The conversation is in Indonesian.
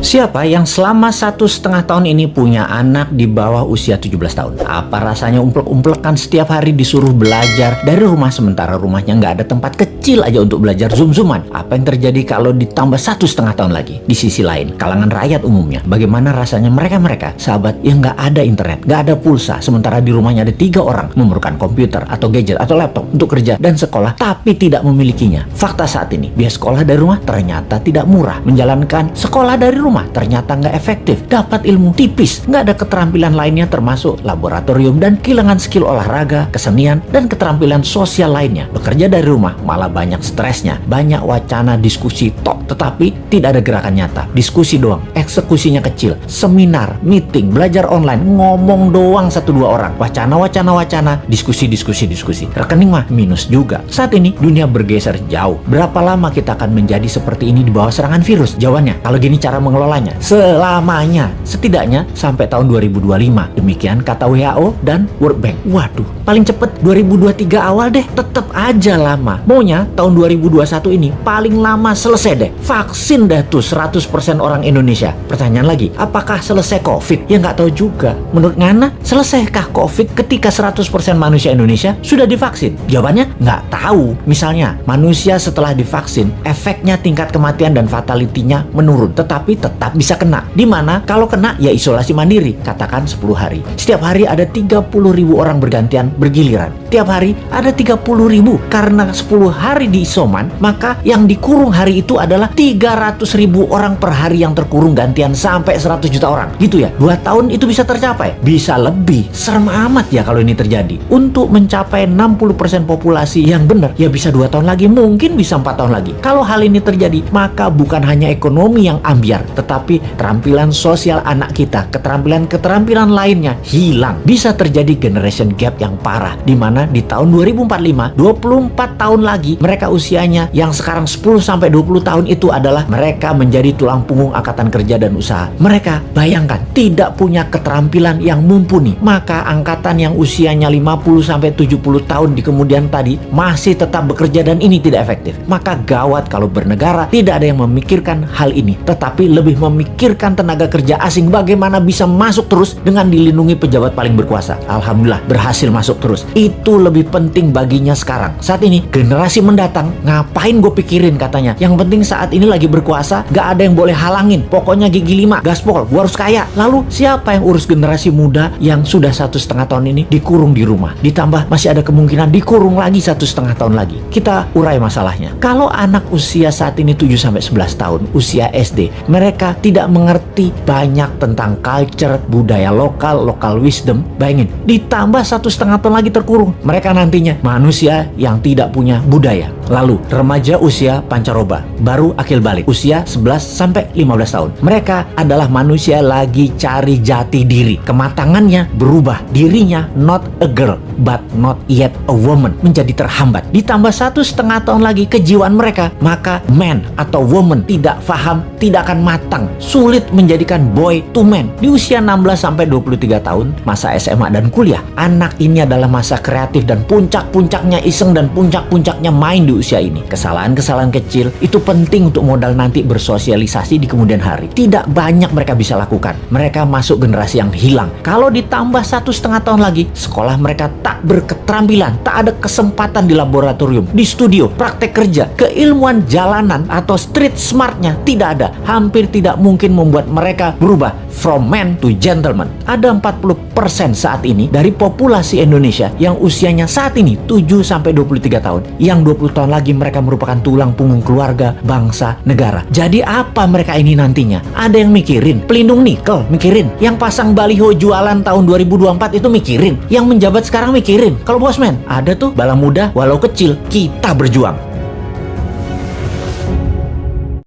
Siapa yang selama 1,5 tahun ini punya anak di bawah usia 17 tahun? Apa rasanya umplek-umplekan setiap hari disuruh belajar dari rumah sementara rumahnya nggak ada tempat kecil aja untuk belajar zoom-zooman? Apa yang terjadi kalau ditambah 1,5 tahun lagi? Di sisi lain, kalangan rakyat umumnya, bagaimana rasanya mereka sahabat yang nggak ada internet, nggak ada pulsa, sementara di rumahnya ada 3 orang memerlukan komputer atau gadget atau laptop untuk kerja dan sekolah, tapi tidak memilikinya. Fakta saat ini, biaya sekolah dari rumah ternyata tidak murah. Menjalankan sekolah dari rumah ternyata nggak efektif, dapat ilmu tipis, nggak ada keterampilan lainnya termasuk laboratorium dan kehilangan skill olahraga, kesenian, dan keterampilan sosial lainnya. Bekerja dari rumah malah banyak stresnya, banyak wacana diskusi tok, tetapi tidak ada gerakan nyata. Diskusi doang, eksekusinya kecil, seminar, meeting, belajar online, ngomong doang 1-2 orang, wacana, diskusi. Rekening mah minus juga. Saat ini dunia bergeser jauh. Berapa lama kita akan menjadi seperti ini di bawah serangan virus? Jawabannya, kalau gini cara mengelolanya, selamanya, setidaknya sampai tahun 2025. Demikian kata WHO dan World Bank. Waduh, paling cepet 2023 awal deh. Tetep aja lama. Maunya tahun 2021 ini paling lama selesai deh. Vaksin deh tuh 100% orang Indonesia. Pertanyaan lagi, apakah selesai COVID? Ya nggak tahu juga. Menurut Ngana, selesaikah COVID ketika 100% manusia Indonesia sudah divaksin? Jawabannya nggak tahu. Misalnya, manusia setelah divaksin, efeknya tingkat kematian dan fatality-nya menurun, tetapi tetap bisa kena. Dimana kalau kena ya isolasi mandiri, katakan 10 hari. Setiap hari ada 30.000 orang bergantian bergiliran. Tiap hari ada 30.000. Karena 10 hari di isoman, maka yang dikurung hari itu adalah 300.000 orang per hari yang terkurung gantian sampai 100 juta orang. Gitu ya, 2 tahun itu bisa tercapai. Bisa lebih. Serem amat ya kalau ini terjadi. Untuk mencapai 60% populasi yang benar, ya bisa 2 tahun lagi, mungkin bisa 4 tahun lagi. Kalau hal ini terjadi, maka bukan hanya ekonomi yang ambiar, tetapi keterampilan sosial anak kita, keterampilan lainnya hilang. Bisa terjadi generation gap yang parah, di mana di tahun 2045, 24 tahun lagi, mereka usianya yang sekarang 10-20 tahun itu adalah mereka menjadi tulang punggung angkatan kerja dan usaha. Mereka, bayangkan, tidak punya keterampilan yang mumpuni. Maka angkatan yang usianya 50-70 tahun di kemudian tadi masih tetap bekerja dan ini tidak efektif. Maka gawat kalau bernegara tidak ada yang memikirkan hal ini, tetapi lebih memikirkan tenaga kerja asing bagaimana bisa masuk terus dengan dilindungi pejabat paling berkuasa. Alhamdulillah berhasil masuk terus. Itu lebih penting baginya sekarang. Saat ini generasi mendatang ngapain gue pikirin katanya. Yang penting saat ini lagi berkuasa, gak ada yang boleh halangin. Pokoknya gigi 5, gaspol, gue harus kaya. Lalu siapa yang urus generasi muda yang sudah 1,5 tahun ini dikurung di rumah? Ditambah masih ada kemungkinan dikurung lagi 1,5 tahun lagi. Kita urai masalahnya. Kalau anak usia saat ini 7-11 tahun, usia SD, mereka tidak mengerti banyak tentang culture, budaya lokal wisdom. Bayangin, ditambah 1,5 tahun lagi terkurung. Mereka nantinya manusia yang tidak punya budaya. Lalu remaja usia pancaroba, baru akil balik, usia 11-15 tahun. Mereka adalah manusia lagi cari jati diri. Kematangannya berubah. Dirinya not a girl, but not yet a woman, menjadi terhambat. Ditambah 1,5 tahun lagi kejiwaan mereka, maka man atau woman tidak paham, tidak akan matang, sulit menjadikan boy to man. Di usia 16-23 tahun, masa SMA dan kuliah, anak ini adalah masa kreatif dan puncak-puncaknya iseng dan puncak-puncaknya main di usia ini. Kesalahan-kesalahan kecil itu penting untuk modal nanti bersosialisasi di kemudian hari. Tidak banyak mereka bisa lakukan. Mereka masuk generasi yang hilang. Kalau ditambah 1,5 tahun lagi, sekolah mereka tak berketerampilan, tak ada kesempatan di laboratorium, di studio, praktek kerja, keilmuan jalanan atau street smartnya tidak ada. Hampir tidak mungkin membuat mereka berubah from man to gentleman. Ada 40% saat ini dari populasi Indonesia yang usianya saat ini 7-23 tahun. Yang 20 tahun lagi mereka merupakan tulang punggung keluarga, bangsa, negara. Jadi apa mereka ini nantinya? Ada yang mikirin pelindung nikel, mikirin. Yang pasang baliho jualan tahun 2024 itu mikirin. Yang menjabat sekarang mikirin. Kalau bosman, ada tuh bala muda walau kecil, kita berjuang.